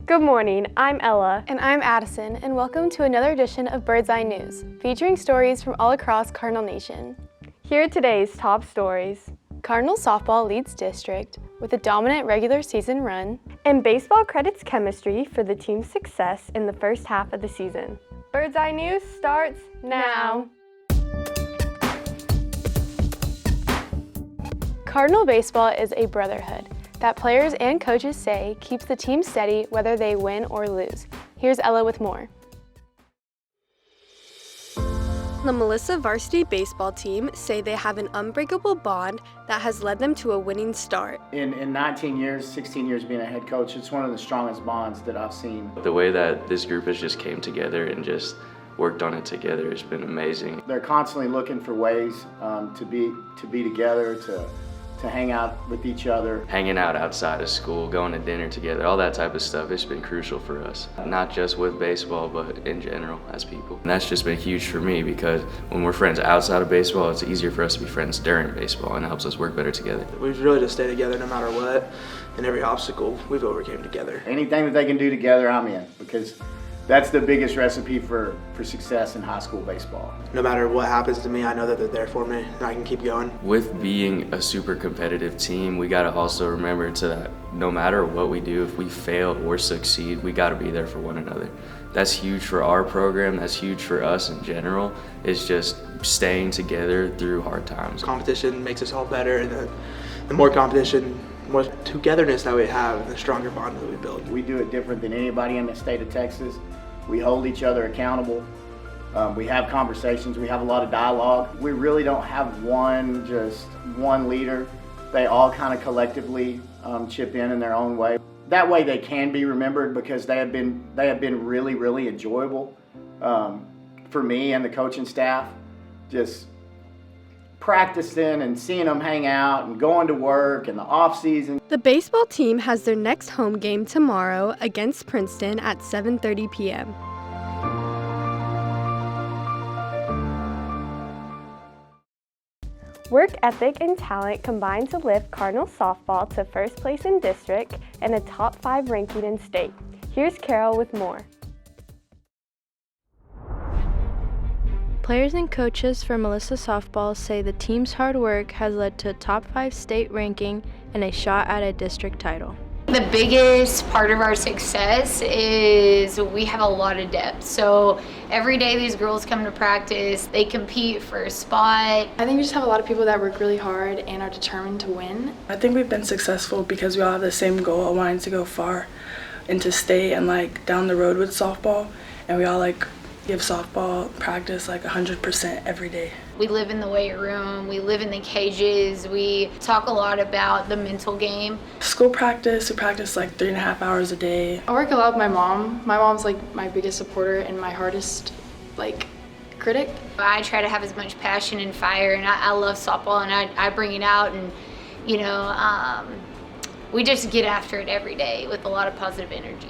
Good morning, I'm Ella. And I'm Addison, and welcome to another edition of Bird's Eye News, featuring stories from all across Cardinal Nation. Here are today's top stories. Cardinal softball leads district with a dominant regular season run. And baseball credits chemistry for the team's success in the first half of the season. Bird's Eye News starts now. Cardinal baseball is a brotherhood that players and coaches say keeps the team steady whether they win or lose. Here's Ella with more. The Melissa varsity baseball team say they have an unbreakable bond that has led them to a winning start. In 19 years, 16 years being a head coach, it's one of the strongest bonds that I've seen. The way that this group has just came together and just worked on it together has been amazing. They're constantly looking for ways to be together, to hang out with each other. Hanging out outside of school, going to dinner together, all that type of stuff, it's been crucial for us. Not just with baseball, but in general as people. And that's just been huge for me because when we're friends outside of baseball, it's easier for us to be friends during baseball and it helps us work better together. We've really just stayed together no matter what, and every obstacle we've overcame together. Anything that they can do together, I'm in, because that's the biggest recipe for success in high school baseball. No matter what happens to me, I know that they're there for me and I can keep going. With being a super competitive team, we gotta also remember that no matter what we do, if we fail or succeed, we gotta be there for one another. That's huge for our program, that's huge for us in general. It's just staying together through hard times. Competition makes us all better, and the more competition, more togetherness that we have, the stronger bond that we build. We do it different than anybody in the state of Texas. We hold each other accountable. We have conversations. We have a lot of dialogue. We really don't have one leader. They all kind of collectively chip in their own way. That way they can be remembered because they have been really, really enjoyable for me and the coaching staff. Just practicing and seeing them hang out and going to work in the off season. The baseball team has their next home game tomorrow against Princeton at 7:30 p.m. Work ethic and talent combine to lift Cardinal softball to first place in district and a top 5 ranking in state. Here's Carol with more. Players and coaches for Melissa softball say the team's hard work has led to a top 5 state ranking and a shot at a district title. The biggest part of our success is we have a lot of depth. So every day these girls come to practice, they compete for a spot. I think we just have a lot of people that work really hard and are determined to win. I think we've been successful because we all have the same goal of wanting to go far into state and down the road with softball, and we all give softball practice 100% every day. We live in the weight room, we live in the cages, we talk a lot about the mental game. School practice, we practice 3.5 hours a day. I work a lot with my mom. My mom's my biggest supporter and my hardest critic. I try to have as much passion and fire, and I love softball, and I bring it out, and we just get after it every day with a lot of positive energy.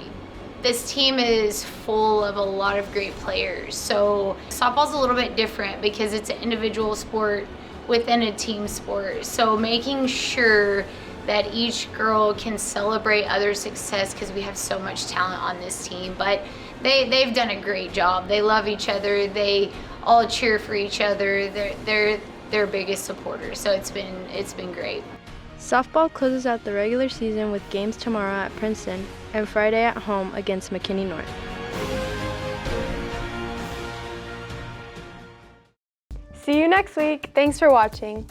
This team is full of a lot of great players. So softball's a little bit different because it's an individual sport within a team sport. So making sure that each girl can celebrate other success, because we have so much talent on this team. But they've done a great job. They love each other. They all cheer for each other. They're their biggest supporters. So it's been great. Softball closes out the regular season with games tomorrow at Princeton and Friday at home against McKinney North. See you next week. Thanks for watching.